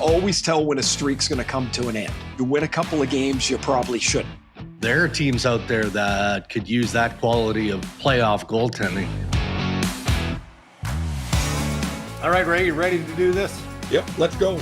always tell when a streak's going to come to an end. You win a couple of games, you probably shouldn't. There are teams out there that could use that quality of playoff goaltending. All right, Ray, you ready to do this? Yep, let's go.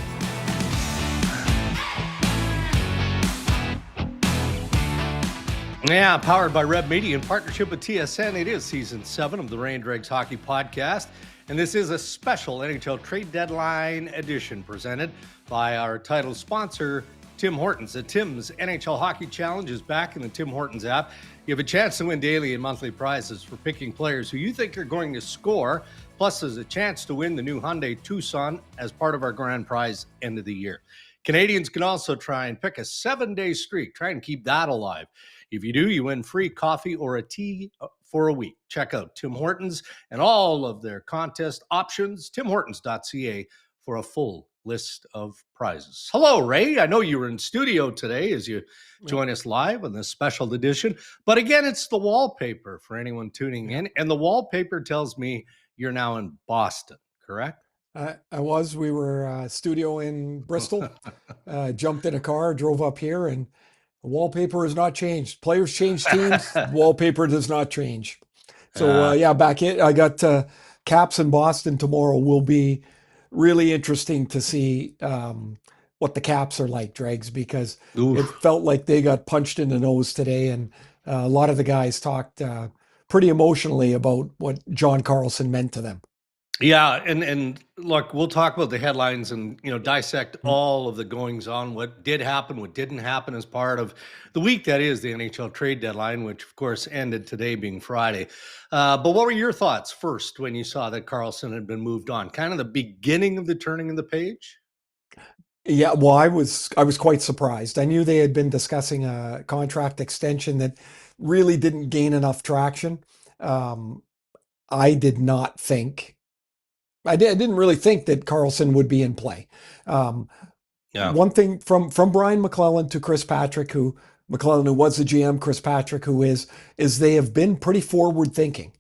Yeah, powered by Red Media in partnership with TSN. It is season 7 of the Ray and Dregs Hockey Podcast. And this is a special NHL trade deadline edition presented by our title sponsor, Tim Hortons. The Tim's NHL Hockey Challenge is back in the Tim Hortons app. You have a chance to win daily and monthly prizes for picking players who you think are going to score. Plus, there's a chance to win the new Hyundai Tucson as part of our grand prize end of the year. Canadians can also try and pick a 7-day streak. Try and keep that alive. If you do, you win free coffee or a tea for a week. Check out Tim Hortons and all of their contest options, timhortons.ca, for a full list of prizes. Hello, Ray. I know you were in studio today as you join us live on this special edition. But again, it's the wallpaper for anyone tuning in. And the wallpaper tells me you're now in Boston, correct? We were studio in Bristol, jumped in a car, drove up here, and the wallpaper has not changed. Players change teams. Wallpaper does not change. So, back in. I got Caps in Boston tomorrow. Will be really interesting to see what the Caps are like, Dregs, because it felt like they got punched in the nose today. And a lot of the guys talked pretty emotionally about what John Carlson meant to them. Yeah, and look, we'll talk about the headlines and, dissect all of the goings on, what did happen, what didn't happen as part of the week that is the NHL trade deadline, which of course ended today being Friday. But what were your thoughts first when you saw that Carlson had been moved on? Kind of the beginning of the turning of the page? Yeah, well, I was quite surprised. I knew they had been discussing a contract extension that really didn't gain enough traction. I didn't really think that Carlson would be in play. One thing from Brian McClellan to Chris Patrick, McClellan, who was the GM, Chris Patrick, who is they have been pretty forward thinking.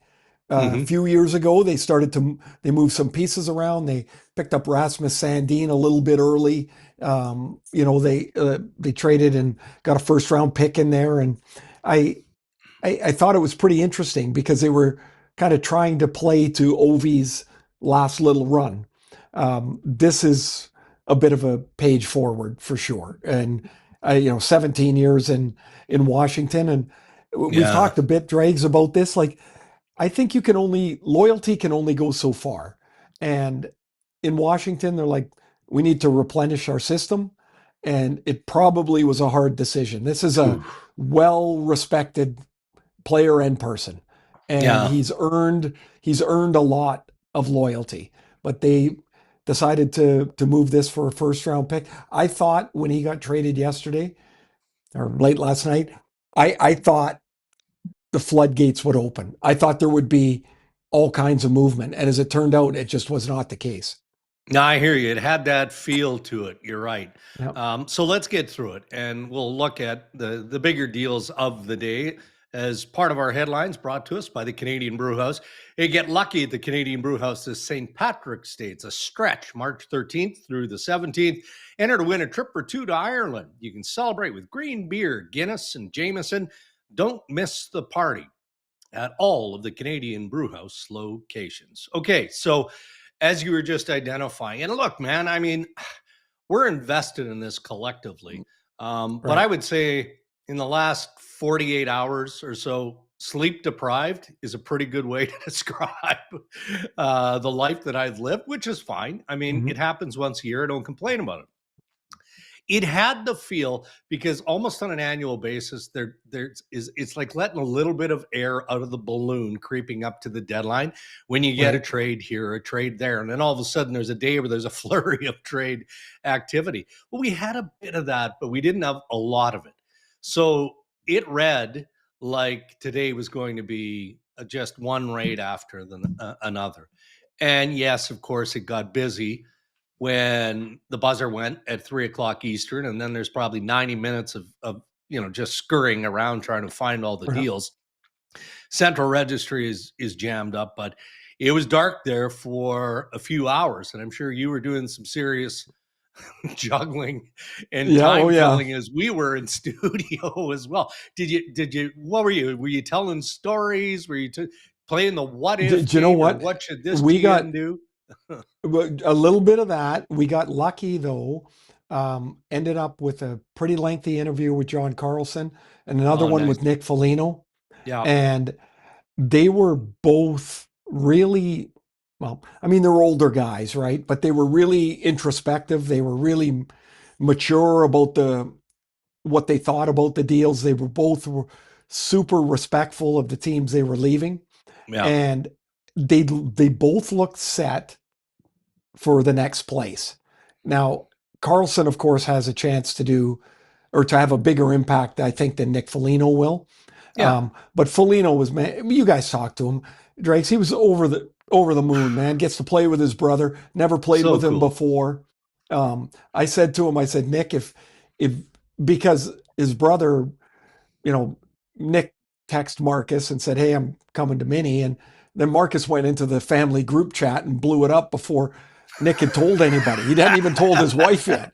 A few years ago, they moved some pieces around. They picked up Rasmus Sandin a little bit early. They traded and got a first round pick in there. And I thought it was pretty interesting because they were kind of trying to play to Ovi's last little run. This is a bit of a page forward for sure. And 17 years in Washington, and we've talked a bit, Dregs, about this. Like, I think loyalty can only go so far. And in Washington, they're like, we need to replenish our system. And it probably was a hard decision. This is a well-respected player and person. And he's earned a lot of loyalty, but they decided to move this for a first round pick. I thought when he got traded yesterday or late last night, I thought the floodgates would open. I thought there would be all kinds of movement. And as it turned out, it just was not the case. No, I hear you. It had that feel to it. You're right. Yep. So let's get through it, and we'll look at the bigger deals of the day as part of our headlines brought to us by the Canadian Brewhouse. You get lucky at the Canadian Brewhouse this St. Patrick's Day. It's a stretch, March 13th through the 17th. Enter to win a trip or two to Ireland. You can celebrate with green beer, Guinness, and Jameson. Don't miss the party at all of the Canadian Brewhouse locations. Okay, so as you were just identifying, and look, man, I mean, we're invested in this collectively. But I would say in the last 48 hours or so, sleep deprived is a pretty good way to describe the life that I've lived, which is fine. I mean, it happens once a year. I don't complain about it. It had the feel, because almost on an annual basis, it's like letting a little bit of air out of the balloon creeping up to the deadline when you get a trade here, a trade there. And then all of a sudden there's a day where there's a flurry of trade activity. Well, we had a bit of that, but we didn't have a lot of it. So it read like today was going to be just one raid after another. And yes, of course, it got busy when the buzzer went at 3:00 Eastern, and then there's probably 90 minutes of just scurrying around trying to find all the deals. Central Registry is jammed up, but it was dark there for a few hours, and I'm sure you were doing some serious juggling and Yeah. Oh, time yeah. filling as we were in studio as well. What were you telling stories? Were you playing the what if Do you know game, or what? what should this We got GM do? a little bit of that. We got lucky though. Ended up with a pretty lengthy interview with John Carlson and another Oh, one nice. with Nick Foligno. Yeah. And they were both really, well, I mean, they're older guys, right? But they were really introspective. They were really mature about what they thought about the deals. They were both super respectful of the teams they were leaving. Yeah. And they both looked set for the next place. Now, Carlson, of course, has a chance to do or to have a bigger impact, I think, than Nick Foligno will. Yeah. But Foligno was, man, you guys talked to him, Dregs. He was over the moon, man. Gets to play with his brother. Never played So with him cool. before. I said to him, I said, Nick, if because his brother, Nick texted Marcus and said, hey, I'm coming to Minnie, and then Marcus went into the family group chat and blew it up before Nick had told anybody. He hadn't even told his wife yet.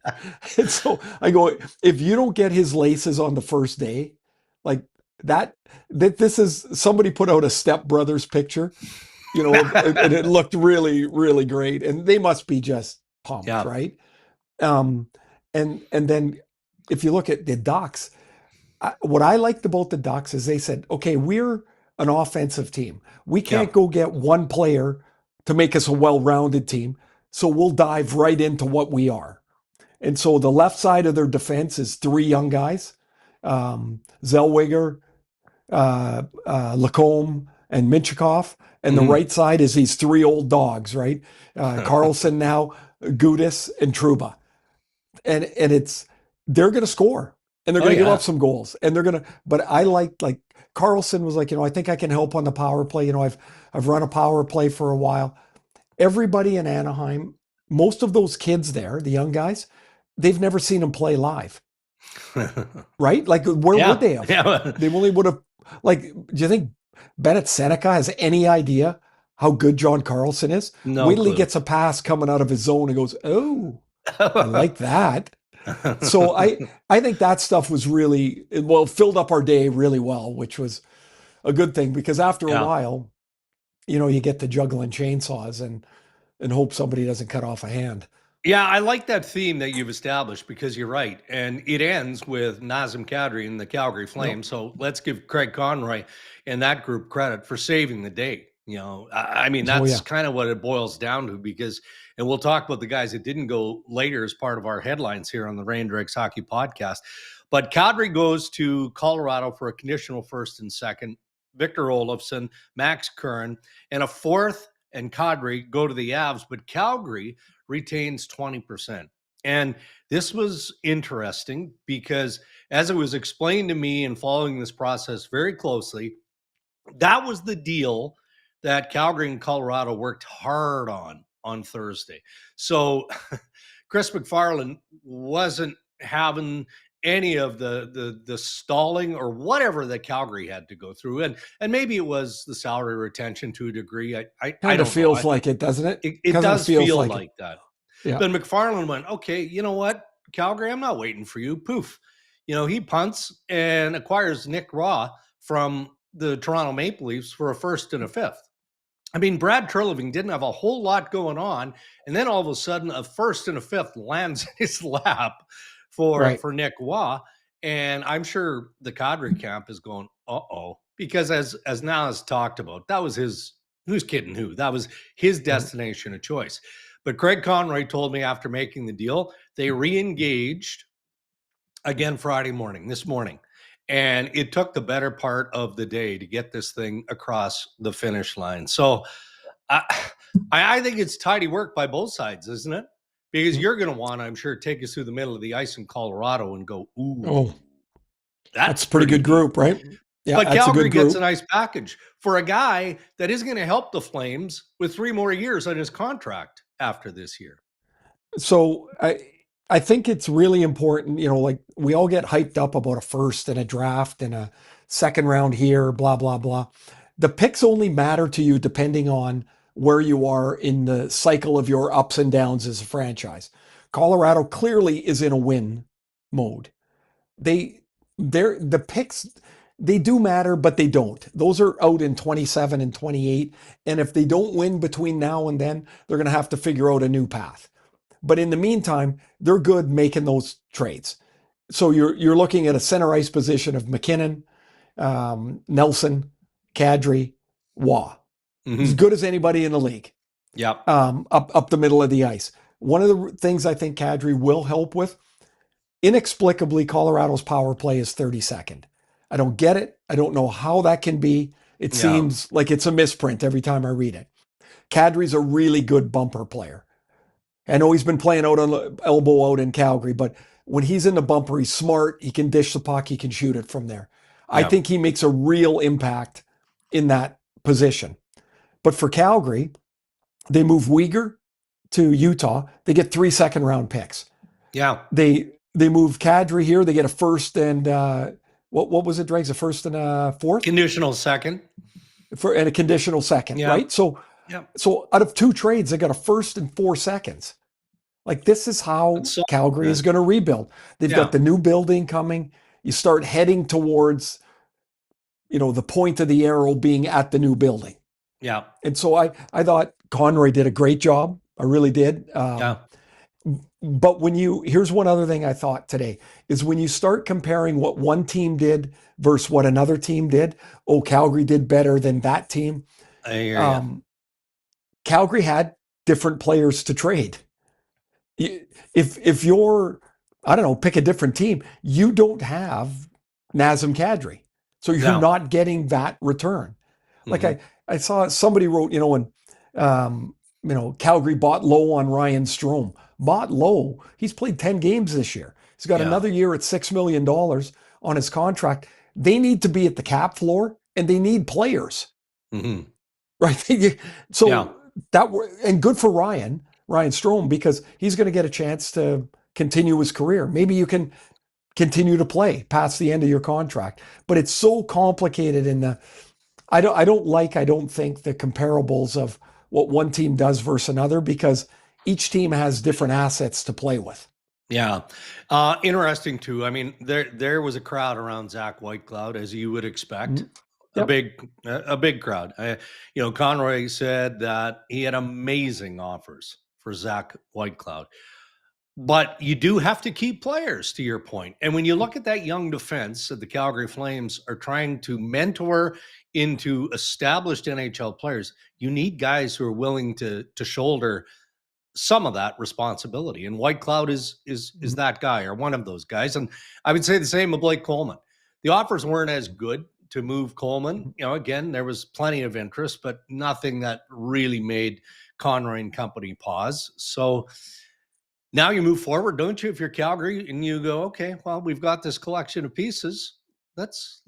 And so I go, if you don't get his laces on the first day, like that this is, somebody put out a Step Brothers picture, and it looked really, really great. And they must be just pumped, Yeah. right? And then if you look at the Ducks, what I liked about the Ducks is they said, okay, we're an offensive team. We can't go get one player to make us a well-rounded team. So we'll dive right into what we are. And so the left side of their defense is three young guys, Zellweger, Lacombe, and Minchikov. And the right side is these three old dogs, right? Carlson now, Gudis, and Trouba. And they're going to score. And they're going to give up some goals. And but I like Carlson was like, I think I can help on the power play. I've run a power play for a while. Everybody in Anaheim, most of those kids there, the young guys, they've never seen him play live. Right? Like, where would they have? Yeah. They only would have, do you think Bennett Seneca has any idea how good John Carlson is? No Wait till he clue. gets a pass coming out of his zone and goes, oh, I like that. So I think that stuff was really, filled up our day really well, which was a good thing, because after a while, you get to juggling chainsaws and hope somebody doesn't cut off a hand. Yeah, I like that theme that you've established, because you're right. And it ends with Nazem Kadri and the Calgary Flames. Yep. So let's give Craig Conroy and that group credit for saving the day. I mean, that's kind of what it boils down to, because, and we'll talk about the guys that didn't go later as part of our headlines here on the Rain Dregs Hockey Podcast. But Kadri goes to Colorado for a conditional first and second. Victor Olofsson, Max Curran, and a fourth, and Kadri go to the Avs, but Calgary retains 20%. And this was interesting because, as it was explained to me in following this process very closely, that was the deal that Calgary and Colorado worked hard on Thursday. So Chris McFarland wasn't having any of the stalling or whatever that Calgary had to go through. And maybe it was the salary retention to a degree. I kind of feels like it, doesn't it? It does feel like that. Yeah. But McFarland went, okay, you know what, Calgary, I'm not waiting for you. Poof. He punts and acquires Nic Roy from the Toronto Maple Leafs for a first and a fifth. I mean, Brad Treliving didn't have a whole lot going on. And then all of a sudden, a first and a fifth lands in his lap for Nic Roy. And I'm sure the Kadri camp is going, because as Naz talked about, that was who's kidding who? That was his destination of choice. But Craig Conroy told me after making the deal, they re-engaged again this morning. And it took the better part of the day to get this thing across the finish line. So I think it's tidy work by both sides, isn't it? Because you're going to want, I'm sure, take us through the middle of the ice in Colorado and go, ooh, that's a pretty good group, right? Yeah, but Calgary gets a nice package for a guy that is going to help the Flames with 3 more years on his contract after this year. So I think it's really important, like we all get hyped up about a first and a draft and a second round here, blah, blah, blah. The picks only matter to you depending on where you are in the cycle of your ups and downs as a franchise. Colorado clearly is in a win mode. The picks, they do matter, but they don't. Those are out in 27 and 28. And if they don't win between now and then, they're going to have to figure out a new path. But in the meantime, they're good making those trades. So you're looking at a center ice position of McKinnon, Nelson, Kadri, Waugh. As good as anybody in the league. Yep. Up the middle of the ice. One of the things I think Kadri will help with, inexplicably, Colorado's power play is 32nd. I don't get it. I don't know how that can be. It seems like it's a misprint every time I read it. Kadri's a really good bumper player. I know he's been playing out on the elbow out in Calgary, but when he's in the bumper, he's smart. He can dish the puck. He can shoot it from there. I think he makes a real impact in that position. But for Calgary, they move Weegar to Utah. They get 3 second-round picks. Yeah. They move Kadri here. They get a first and what was it, Dregs? A first and a fourth? Conditional second. And a conditional second, right? So out of 2 trades, they got a first and 4 seconds. Like, this is how Calgary is going to rebuild. They've got the new building coming. You start heading towards, the point of the arrow being at the new building. Yeah. And so I thought Conroy did a great job. I really did. But here's one other thing I thought today, is when you start comparing what one team did versus what another team did, Calgary did better than that team. I hear you. Calgary had different players to trade. If you're, I don't know, pick a different team, you don't have Nazem Kadri. So you're not getting that return. Like I saw somebody wrote, when Calgary bought low on Ryan Strome. Bought low. He's played 10 games this year. He's got another year at $6 million on his contract. They need to be at the cap floor, and they need players. Mm-hmm. Right? So and good for Ryan Strome, because he's going to get a chance to continue his career. Maybe you can continue to play past the end of your contract. But it's so complicated I don't think the comparables of what one team does versus another, because each team has different assets to play with. Yeah. Interesting too. I mean, there was a crowd around Zach Whitecloud, as you would expect. A big crowd. Conroy said that he had amazing offers for Zach Whitecloud. But you do have to keep players, to your point. And when you look at that young defense that the Calgary Flames are trying to mentor into established NHL players, you need guys who are willing to shoulder some of that responsibility. And Whitecloud is that guy, or one of those guys. And I would say the same of Blake Coleman. The offers weren't as good to move Coleman. Again, there was plenty of interest, but nothing that really made Conroy and company pause. So now you move forward, don't you? If you're Calgary and you go, okay, well, we've got this collection of pieces. Let's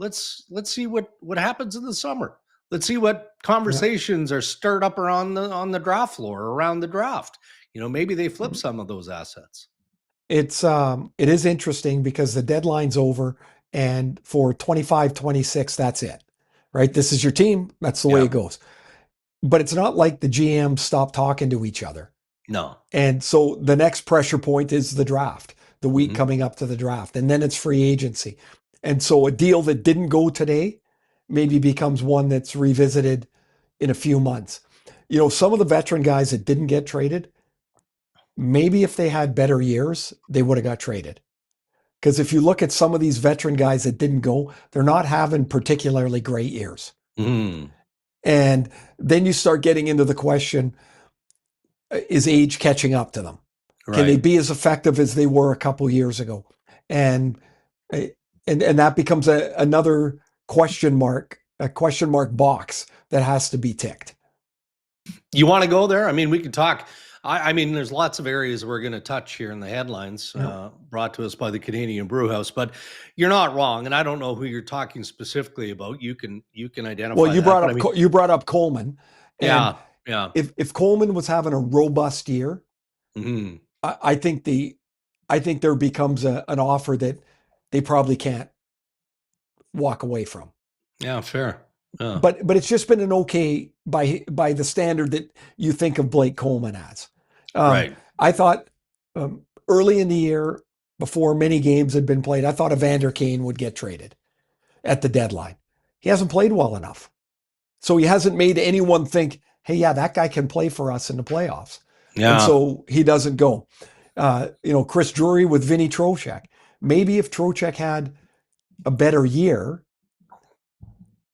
see what happens in the summer. Let's see what conversations are stirred up on the draft floor, around the draft. Maybe they flip some of those assets. It is interesting because the deadline's over, and for 25-26, that's it, right? This is your team. That's the way it goes. But it's not like the GMs stop talking to each other. No. And so the next pressure point is the draft, the week coming up to the draft, and then it's free agency. And so a deal that didn't go today maybe becomes one that's revisited in a few months. Some of the veteran guys that didn't get traded, maybe if they had better years, they would have got traded. Because if you look at some of these veteran guys that didn't go, they're not having particularly great years. And then you start getting into the question, is age catching up to them? Right. Can they be as effective as they were a couple years ago? And that becomes another question mark box that has to be ticked. You want to go there? I mean, we could talk. I mean, there's lots of areas we're going to touch here in the headlines brought to us by the Canadian Brewhouse, but you're not wrong. And I don't know who you're talking specifically about. You can identify. Well, you brought up Coleman. Yeah. If Coleman was having a robust year, I think there becomes an offer that they probably can't walk away from. Yeah, fair. Yeah. But it's just been an okay by the standard that you think of Blake Coleman as. Right. I thought early in the year, before many games had been played, I thought Evander Kane would get traded at the deadline. He hasn't played well enough. So he hasn't made anyone think, hey, yeah, that guy can play for us in the playoffs. Yeah. And so he doesn't go. Chris Drury with Vinny Trocheck. Maybe if Trocheck had a better year,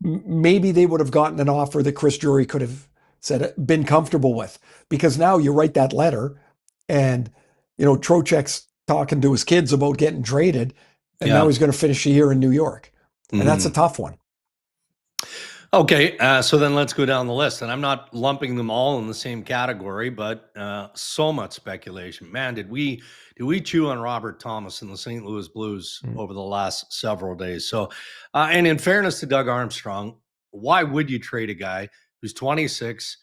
maybe they would have gotten an offer that Chris Drury could have been comfortable with. Because now you write that letter and, Trocheck's talking to his kids about getting traded, and now he's going to finish a year in New York. And that's a tough one. Okay, so then let's go down the list. And I'm not lumping them all in the same category, but so much speculation. Man, did we chew on Robert Thomas and the St. Louis Blues over the last several days? So, and in fairness to Doug Armstrong, why would you trade a guy who's 26?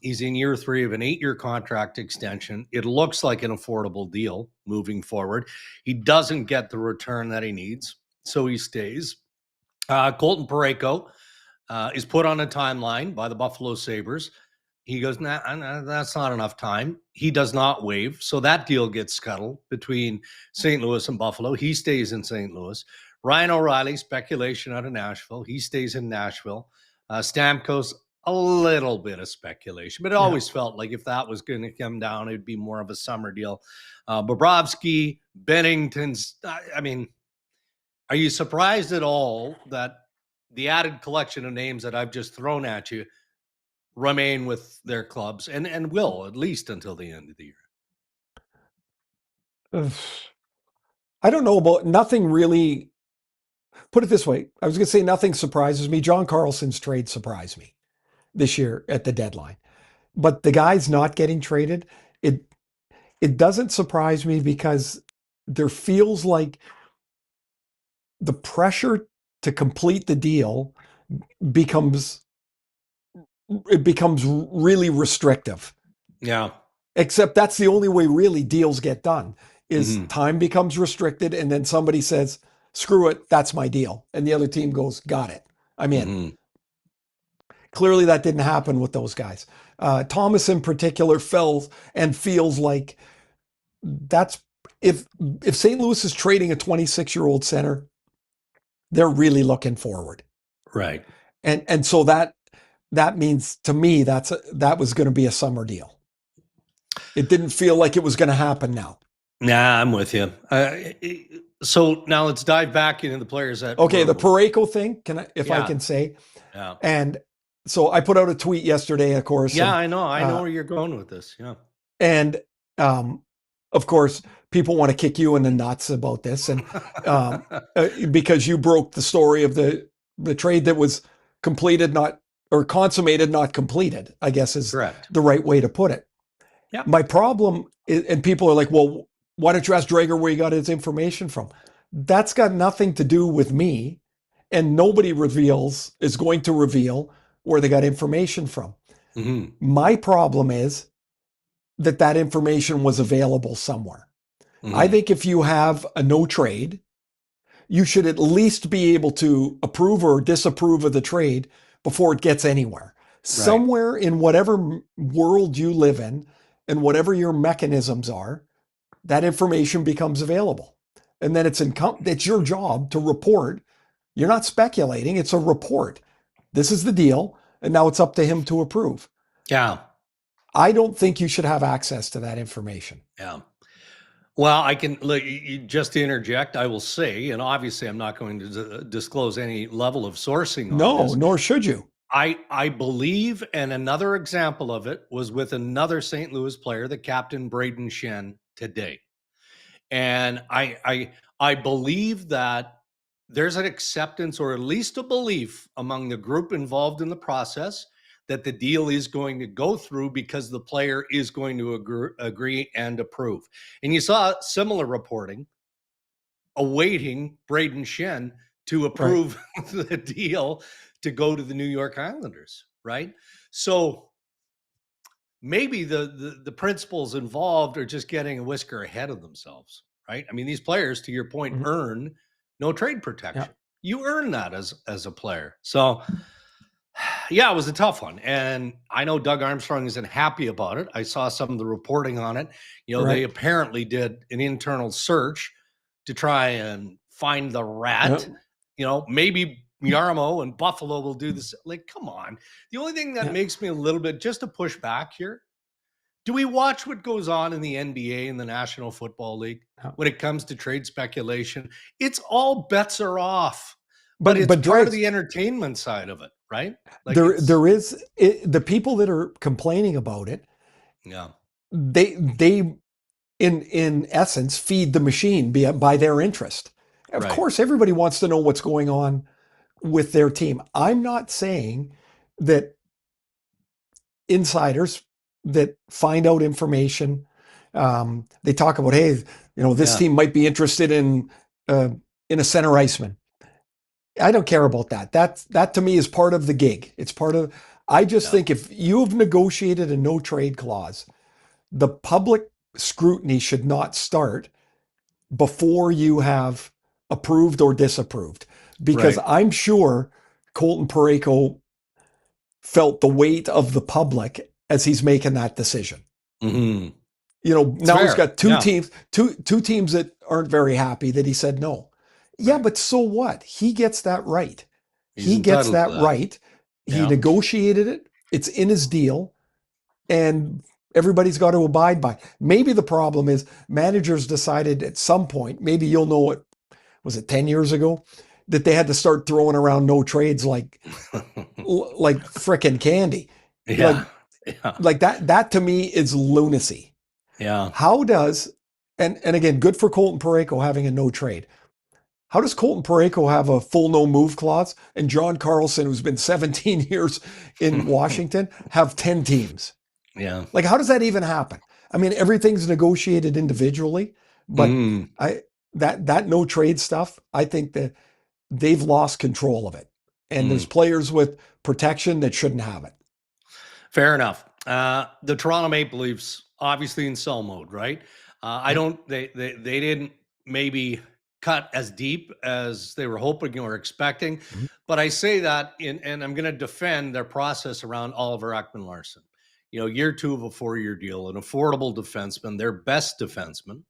He's in year 3 of an 8-year contract extension. It looks like an affordable deal moving forward. He doesn't get the return that he needs, so he stays. Colton Parayko is put on a timeline by the Buffalo Sabres. He goes, nah, that's not enough time. He does not waive. So that deal gets scuttled between St. Louis and Buffalo. He stays in St. Louis. Ryan O'Reilly, speculation out of Nashville. He stays in Nashville. Stamkos, a little bit of speculation, but it always felt like if that was going to come down, it'd be more of a summer deal. Bobrovsky, Binnington's, are you surprised at all that the added collection of names that I've just thrown at you remain with their clubs and will at least until the end of the year? I don't know about nothing really. Put it this way. I was going to say nothing surprises me. John Carlson's trade surprised me this year at the deadline. But the guys not getting traded, it doesn't surprise me because there feels like the pressure to complete the deal becomes really restrictive. Yeah. Except that's the only way really deals get done is time becomes restricted and then somebody says, screw it, that's my deal. And the other team goes, got it, I'm in. Clearly that didn't happen with those guys. Thomas in particular feels like that's if St. Louis is trading a 26-year-old center, they're really looking forward. Right. And so that means to me that was going to be a summer deal. It didn't feel like it was going to happen now. Nah, I'm with you. So now let's dive back into the players that. Okay, the Parayko thing. I can say. Yeah. And so I put out a tweet yesterday, of course. Yeah, and, I know where you're going with this. Yeah. And of course, people want to kick you in the nuts about this, and because you broke the story of the trade that was completed, consummated, not completed, I guess is correct. The right way to put it. Yeah. My problem is, and people are like, well, why don't you ask Dreger where he got his information from? That's got nothing to do with me, and nobody is going to reveal where they got information from. My problem is that information was available somewhere. I think if you have a no trade, you should at least be able to approve or disapprove of the trade before it gets anywhere. Right. Somewhere in whatever world you live in and whatever your mechanisms are, that information becomes available. And then it's your job to report. You're not speculating, it's a report. This is the deal, and now it's up to him to approve. Yeah. I don't think you should have access to that information. Yeah. Well, I can look, just to interject, I will say, and obviously I'm not going to disclose any level of sourcing on this. Nor should you. I believe, and another example of it was with another St. Louis player, the captain Brayden Schenn today. And I believe that there's an acceptance or at least a belief among the group involved in the process that the deal is going to go through because the player is going to agree and approve. And you saw similar reporting awaiting Brayden Schenn to approve the deal to go to the New York Islanders, right? So maybe the principals involved are just getting a whisker ahead of themselves, right? I mean, these players, to your point, earn no trade protection. Yeah. You earn that as a player. So Yeah, it was a tough one. And I know Doug Armstrong isn't happy about it. I saw some of the reporting on it. They Right. apparently did an internal search to try and find the rat. Maybe Yarmo and Buffalo will do this. Like, come on. The only thing that makes me a little bit, just to push back here, do we watch what goes on in the NBA and the National Football League when it comes to trade speculation? It's all bets are off, but it's part Dregs, of the entertainment side of it, right? Like there is the people that are complaining about it. Yeah, they in essence feed the machine by their interest. Of course, everybody wants to know what's going on with their team. I'm not saying that insiders that find out information, they talk about, hey, this team might be interested in a center iceman. I don't care about that. That to me is part of the gig. It's part of. I just think if you have negotiated a no trade clause, the public scrutiny should not start before you have approved or disapproved, because I'm sure Colton Parayko felt the weight of the public as he's making that decision. Mm-hmm. Now he's got two teams that aren't very happy that he said no. Yeah, but so what? He gets that right. He gets that right. He negotiated it. It's in his deal. And everybody's got to abide by. Maybe the problem is managers decided at some point, maybe you'll know it, was it 10 years ago, that they had to start throwing around no trades like frickin' candy. Like that to me is lunacy. Yeah. How does, and again, good for Colton Parayko having a no trade. How does Colton Parayko have a full no move clause and John Carlson, who's been 17 years in Washington, have 10 teams? Yeah. Like, how does that even happen? I mean, everything's negotiated individually, but that no trade stuff, I think that they've lost control of it. And there's players with protection that shouldn't have it. Fair enough. The Toronto Maple Leafs, obviously in sell mode, right? They didn't maybe cut as deep as they were hoping or expecting, but I say that and I'm going to defend their process around Oliver Ekman-Larsson. Year 2 of a 4-year deal, an affordable defenseman, their best defenseman.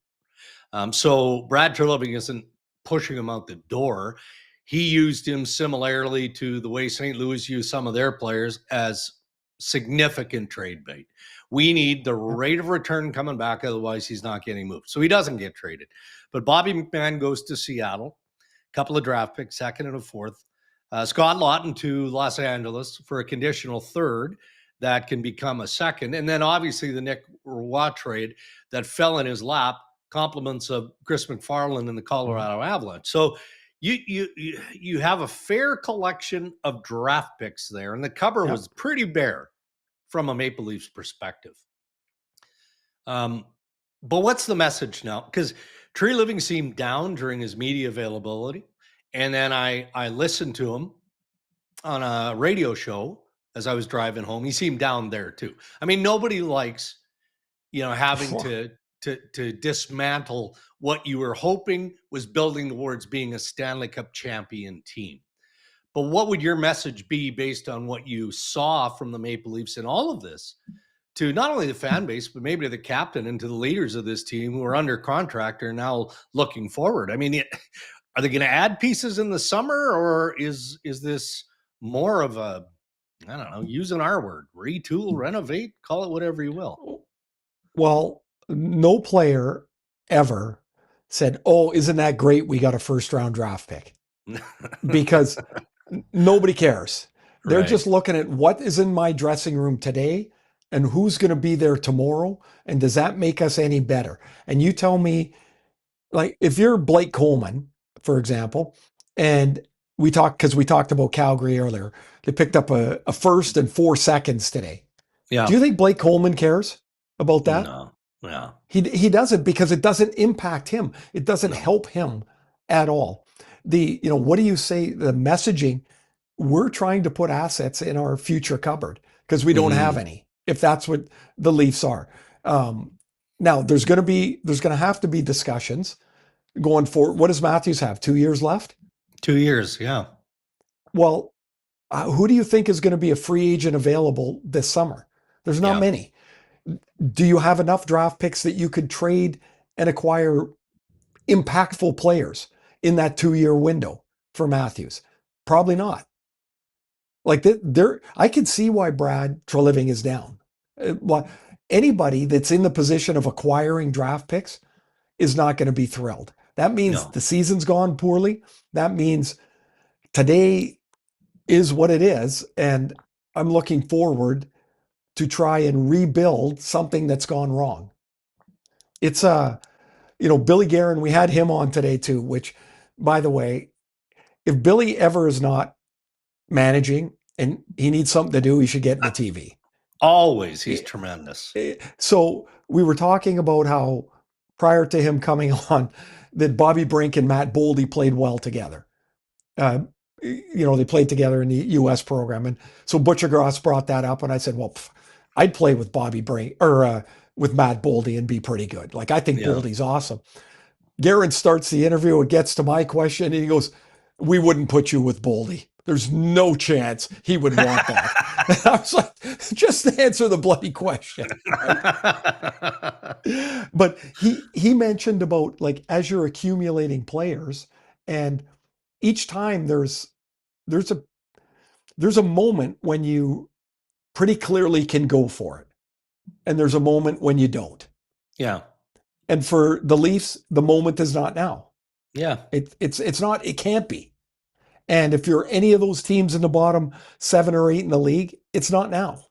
So Brad Treliving isn't pushing him out the door. He used him similarly to the way St. Louis used some of their players as significant trade bait. We need the rate of return coming back, otherwise he's not getting moved. So he doesn't get traded. But Bobby McMann goes to Seattle, a couple of draft picks, 2nd and a 4th. Scott Laughton to Los Angeles for a conditional 3rd that can become a 2nd. And then obviously the Nic Roy trade that fell in his lap, compliments of Chris McFarland and the Colorado Avalanche. So you have a fair collection of draft picks there, and the cupboard was pretty bare from a Maple Leafs perspective. But what's the message now? Because Treliving seemed down during his media availability, and then I listened to him on a radio show as I was driving home. He seemed down there too. I mean, nobody likes, having to dismantle what you were hoping was building towards being a Stanley Cup champion team. But what would your message be based on what you saw from the Maple Leafs in all of this to not only the fan base, but maybe to the captain and to the leaders of this team who are under contract are now looking forward? I mean, are they going to add pieces in the summer, or is this more of a, I don't know, using our word, retool, renovate, call it whatever you will? Well, no player ever said, "Oh, isn't that great? We got a 1st-round draft pick," because nobody cares. They're just looking at what is in my dressing room today and who's going to be there tomorrow, and does that make us any better? And you tell me, like, if you're Blake Coleman, for example, and we talked about Calgary earlier, they picked up a 1st and 4 seconds today. Yeah. Do you think Blake Coleman cares about that? No. Yeah. He doesn't, because it doesn't impact him. It doesn't help him at all. What do you say? The messaging, we're trying to put assets in our future cupboard because we don't have any, if that's what the Leafs are. Now there's going to have to be discussions going forward. What does Matthews have? 2 years left? 2 years. Yeah. Well, Who do you think is going to be a free agent available this summer? There's not Yeah. many. Do you have enough draft picks that you could trade and acquire impactful players in that 2-year window for Matthews? Probably not. Like there, I can see why Brad Treliving is down. Anybody that's in the position of acquiring draft picks is not going to be thrilled. That means No. the season's gone poorly. That means today is what it is. And I'm looking forward to try and rebuild something that's gone wrong. It's Billy Guerin, we had him on today too, which, by the way, if Billy ever is not managing and he needs something to do, he should get in the TV. Always. He's tremendous. So we were talking about how prior to him coming on, that Bobby Brink and Matt Boldy played well together. They played together in the U.S. program. And so Butcher Gross brought that up. And I said, well, I'd play with Bobby Brink or with Matt Boldy and be pretty good. Like, I think Boldy's awesome. Guerin starts the interview. It gets to my question. And he goes, we wouldn't put you with Boldy. There's no chance he would want that. And I was like, just answer the bloody question. Right? But he mentioned about, like, as you're accumulating players, and each time there's a moment when you pretty clearly can go for it, and there's a moment when you don't. Yeah. And for the Leafs, the moment is not now. Yeah. It's not. It can't be. And if you're any of those teams in the bottom 7 or 8 in the league, it's not now.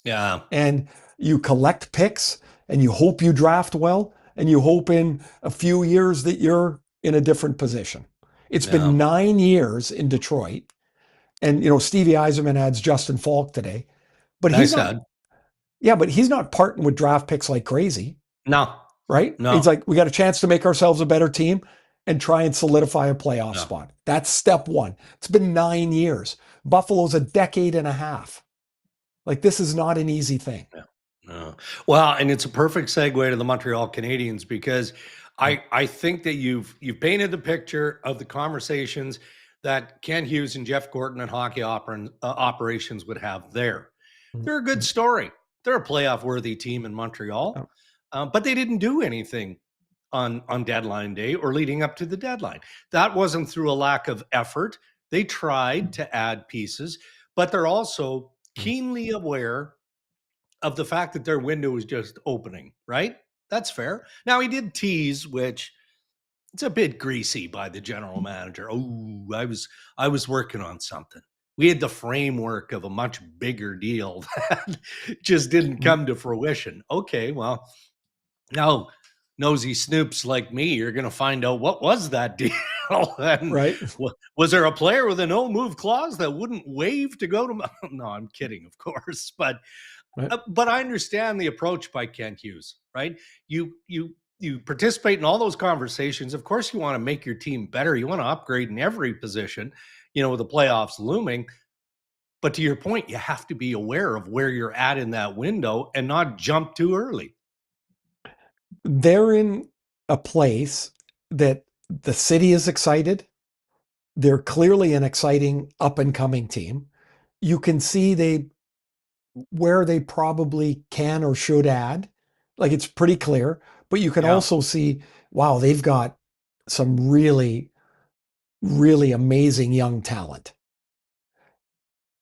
Yeah. And you collect picks, and you hope you draft well, and you hope in a few years that you're in a different position. It's been 9 years in Detroit. And, Stevie Yzerman adds Justin Falk today. But he's not. Yeah, but he's not parting with draft picks like crazy. No. Right? No. He's like, we got a chance to make ourselves a better team and try and solidify a playoff spot. That's step one. It's been 9 years. Buffalo's a decade and a half. Like, this is not an easy thing. No. Well, and it's a perfect segue to the Montreal Canadiens, because I think that you've painted the picture of the conversations that Ken Hughes and Jeff Gorton and hockey operations would have there. They're a good story. They're a playoff-worthy team in Montreal, but they didn't do anything on deadline day or leading up to the deadline. That wasn't through a lack of effort. They tried to add pieces, but they're also keenly aware of the fact that their window is just opening, right? That's fair. Now, he did tease, which it's a bit greasy by the general manager. Oh, I was working on something. We had the framework of a much bigger deal that just didn't come to fruition. Okay, well, now nosy snoops like me, you're going to find out what was that deal. And right. Was there a player with a no move clause that wouldn't waive to go to? No, I'm kidding, of course. But I understand the approach by Ken Hughes, right? You participate in all those conversations. Of course, you want to make your team better. You want to upgrade in every position, with the playoffs looming. But to your point, you have to be aware of where you're at in that window and not jump too early. They're in a place that the city is excited. They're clearly an exciting up-and-coming team. You can see where they probably can or should add. Like, it's pretty clear. But you can also see, wow, they've got some really, really amazing young talent.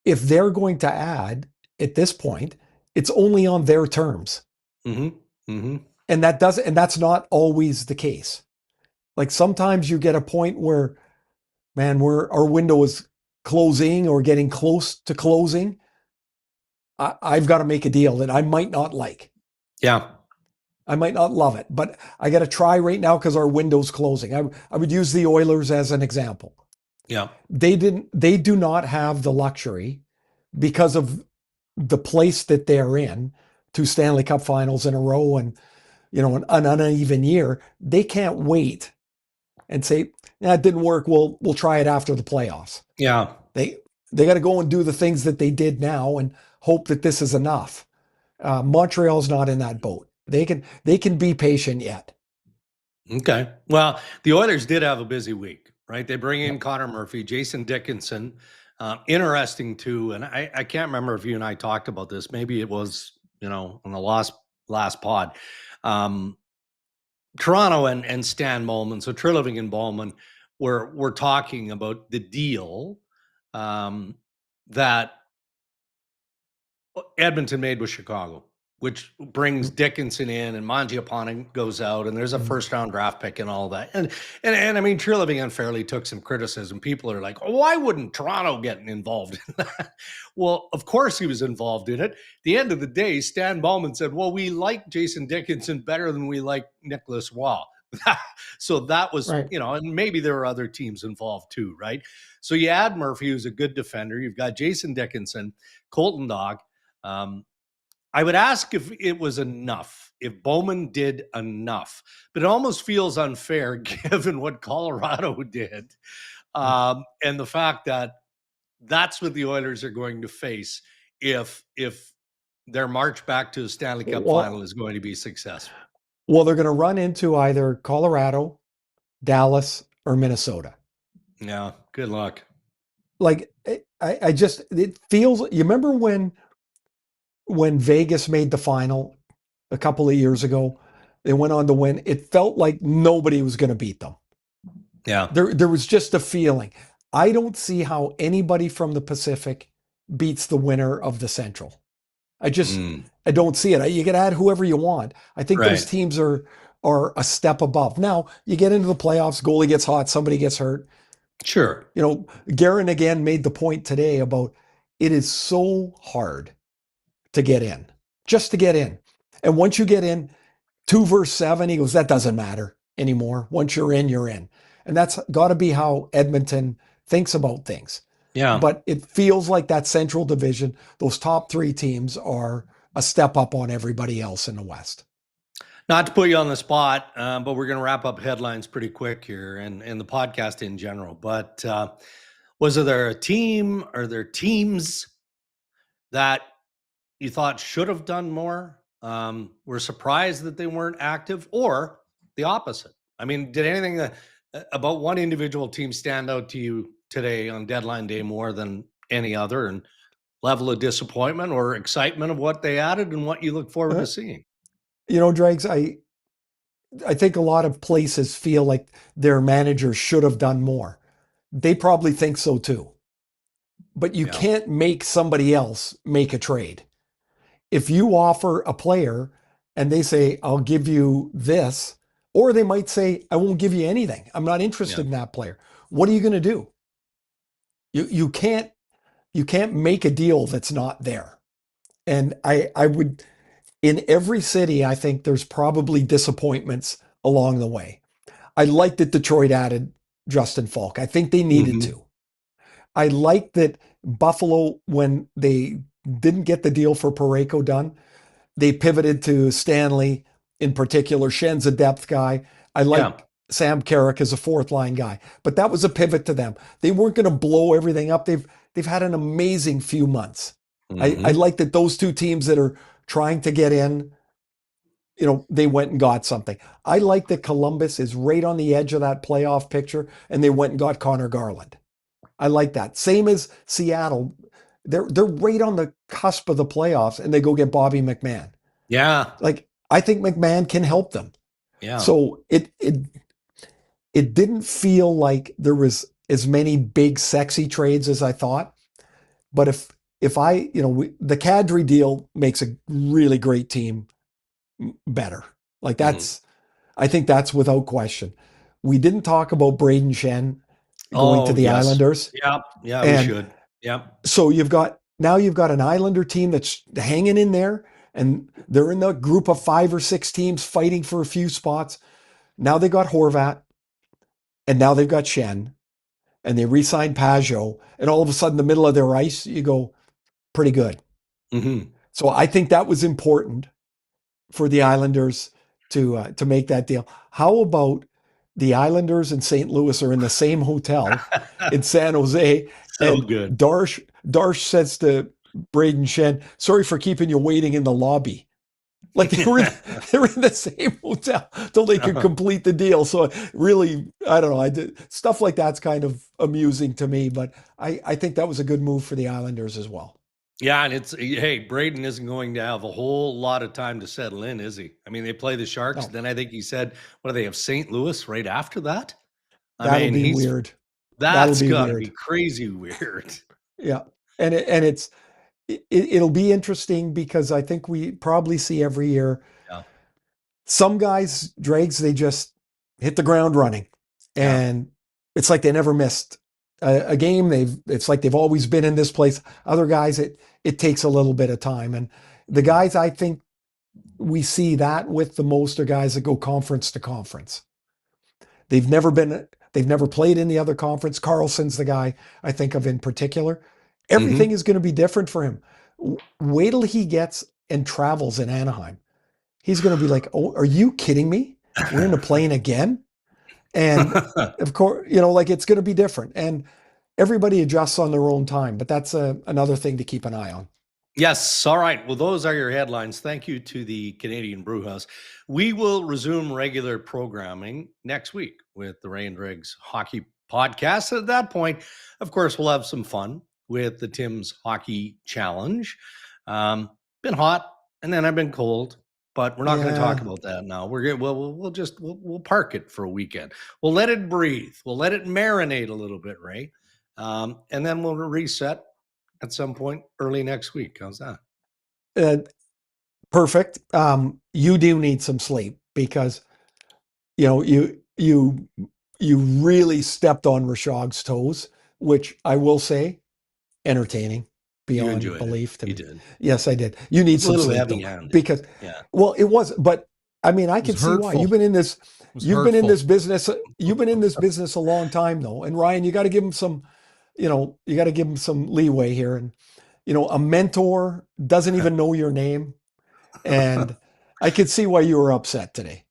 If they're going to add at this point, it's only on their terms. Mm-hmm. Mm-hmm. And that's not always the case. Like, sometimes you get a point where, man, our window is closing or getting close to closing. I've got to make a deal that I might not like. Yeah. I might not love it, but I got to try right now because our window's closing. I would use the Oilers as an example. Yeah. They do not have the luxury, because of the place that they're in, 2 Stanley Cup finals in a row and, an uneven year. They can't wait and say, it didn't work. We'll try it after the playoffs. Yeah. They got to go and do the things that they did now and hope that this is enough. Montreal's not in that boat. They can be patient yet. Okay. Well, the Oilers did have a busy week, right? They bring in Connor Murphy, Jason Dickinson, Interesting too, and I can't remember if you and I talked about this. Maybe it was, on the last pod. Toronto and Stan Bowman, so Treliving and Bowman, were talking about the deal that Edmonton made with Chicago, which brings Dickinson in and Mangiapane goes out, and there's a first round draft pick and all that. And I mean, Treliving unfairly took some criticism. People are like, oh, why wouldn't Toronto get involved in that? Well, of course he was involved in it. At the end of the day, Stan Bowman said, well, we like Jason Dickinson better than we like Nic Roy. So that was, Right. and maybe there were other teams involved too, right? So you add Murphy, who's a good defender. You've got Jason Dickinson, Colton Dog. I would ask if it was enough, if Bowman did enough, but it almost feels unfair given what Colorado did. And the fact that that's what the Oilers are going to face if their march back to the Stanley Cup final is going to be successful. Well, they're going to run into either Colorado, Dallas, or Minnesota. Yeah, good luck. Like, it feels, you remember when Vegas made the final a couple of years ago, they went on to win. It felt like nobody was going to beat them. Yeah. There was just a feeling. I don't see how anybody from the Pacific beats the winner of the Central. I don't see it. You can add whoever you want. I think those teams are a step above. Now, you get into the playoffs, goalie gets hot, somebody gets hurt. Sure. Guerin again made the point today about it is so hard to get in, just to get in. And once you get in, 2 versus 7, he goes, that doesn't matter anymore. Once you're in, you're in. And that's got to be how Edmonton thinks about things. Yeah. But it feels like that Central Division, those top 3 teams are a step up on everybody else in the West. Not to put you on the spot, but we're going to wrap up headlines pretty quick here and the podcast in general. But was there a team or there teams that you thought should have done more, were surprised that they weren't active, or the opposite? I mean, did anything about one individual team stand out to you today on deadline day more than any other, and level of disappointment or excitement of what they added and what you look forward to seeing? Dregs, I think a lot of places feel like their managers should have done more. They probably think so too. But you can't make somebody else make a trade. If you offer a player and they say, I'll give you this, or they might say, I won't give you anything. I'm not interested in that player. What are you going to do? You can't make a deal that's not there. And I would, in every city, I think there's probably disappointments along the way. I like that Detroit added Justin Falk. I think they needed to. I like that Buffalo, when they didn't get the deal for Parayko done, they pivoted to Stanley in particular. Schen's a depth guy. I like Sam Carrick as a 4th line guy, but that was a pivot to them. They weren't going to blow everything up. They've had an amazing few months. I like that those 2 teams that are trying to get in, they went and got something. I like that Columbus is right on the edge of that playoff picture, and they went and got Connor Garland. I like that. Same as Seattle. They're right on the cusp of the playoffs, and they go get Bobby McMann. Yeah. Like, I think McMann can help them. Yeah. So it didn't feel like there was as many big sexy trades as I thought. But if I, the Kadri deal makes a really great team better. Like, that's, I think that's without question. We didn't talk about Braden Schenn going to the Islanders. Yeah, we should. Yeah. So you've got an Islander team that's hanging in there, and they're in the group of 5 or 6 teams fighting for a few spots. Now they got Horvat, and now they've got Schenn, and they re-signed Pajot, and all of a sudden, in the middle of their ice, you go, pretty good. So I think that was important for the Islanders to make that deal. How about the Islanders and St. Louis are in the same hotel in San Jose? So and good. Darsh says to Braden Schenn, sorry for keeping you waiting in the lobby. Like they were in the same hotel till they could complete the deal. So really, I don't know. Stuff like that's kind of amusing to me, but I think that was a good move for the Islanders as well. Yeah, and hey, Braden isn't going to have a whole lot of time to settle in, is he? I mean, they play the Sharks. No, Then I think he said, what do they have, St. Louis right after that? I that'll mean, be weird. That'll that's be got to weird. be crazy weird. Yeah, it'll be interesting because I think we probably see every year Yeah, some guys, Dregs, they just hit the ground running, yeah. and it's like they never missed a game. It's like they've always been in this place. Other guys, it takes a little bit of time, and the guys I think we see that with the most are guys that go conference to conference. They've never played in the other conference. Carlson's the guy I think of in particular. Mm-hmm. Everything is going to be different for him. Wait till he gets and travels in Anaheim. He's going to be like, "Oh, are you kidding me? We're in a plane again?" And of course, like it's going to be different. And everybody adjusts on their own time, but that's another thing to keep an eye on. Yes. All right. Well, those are your headlines. Thank you to the Canadian Brewhouse. We will resume regular programming next week with the Ray and Dregs Hockey Podcast. At that point, of course, we'll have some fun with the Tim's Hockey Challenge. Been hot, and then I've been cold, but we're not going to talk about that now. We'll park it for a weekend. We'll let it breathe. We'll let it marinate a little bit, Ray, and then we'll reset at some point early next week. How's that? Perfect. You do need some sleep because you really stepped on Rashog's toes, which I will say, entertaining beyond belief to me. You did. Yes, I did. You need some sleep though, because well, it was. But I mean, I can see why. You've been in this. You've been in this business. You've been in this business a long time though, and Ryan, you got to give him some. You got to give him some leeway here, and a mentor doesn't even know your name. And I could see why you were upset today.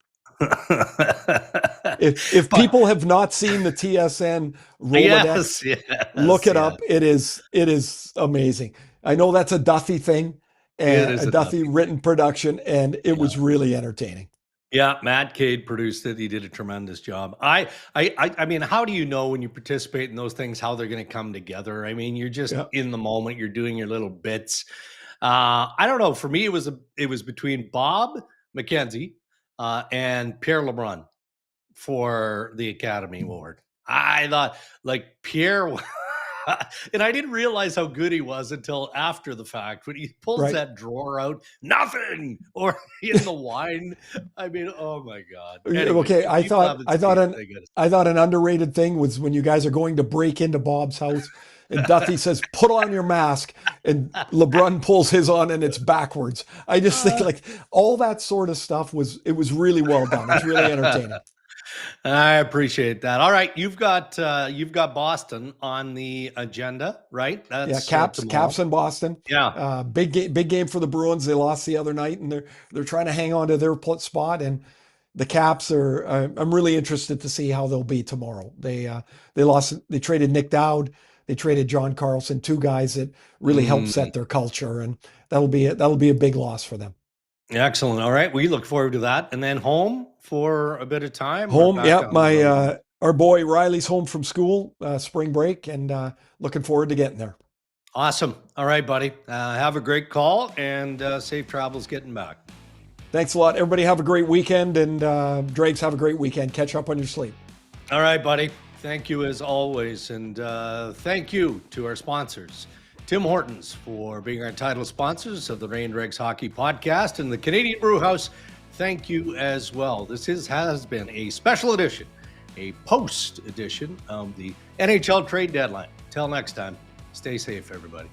If people have not seen the TSN Rolodex, look it up. It is amazing. I know that's a Duffy thing and a Duffy written production, and it was really entertaining. Yeah, Matt Cade produced it. He did a tremendous job. I mean, how do you know when you participate in those things how they're going to come together? I mean, you're just in the moment. You're doing your little bits. I don't know. For me, it was between Bob McKenzie and Pierre LeBrun for the Academy Award. I thought like Pierre, and I didn't realize how good he was until after the fact when he pulls that drawer out, nothing, or in the wine. I mean, oh my God. Anyway, okay, I thought an underrated thing was when you guys are going to break into Bob's house. And Duffy says, "Put on your mask," and LeBrun pulls his on, and it's backwards. I just think like all that sort of stuff was really well done. It's really entertaining. I appreciate that. All right, you've got Boston on the agenda, right? That's Caps in Boston. Yeah, big game for the Bruins. They lost the other night, and they're trying to hang on to their spot. And the Caps are. I'm really interested to see how they'll be tomorrow. They lost. They traded Nick Dowd. They traded John Carlson, two guys that really helped set their culture, and that'll be a big loss for them. Excellent. All right, we look forward to that, and then home for a bit of time. Home, our boy Riley's home from school, spring break, and looking forward to getting there. Awesome. All right, buddy. Have a great call and safe travels getting back. Thanks a lot, everybody. Have a great weekend, and Dregs, have a great weekend. Catch up on your sleep. All right, buddy. Thank you as always, and thank you to our sponsors, Tim Hortons, for being our title sponsors of the Ray and Dregs Hockey Podcast, and the Canadian Brewhouse. Thank you as well. This has been a special edition, a post edition of the NHL trade deadline. Till next time, stay safe, everybody.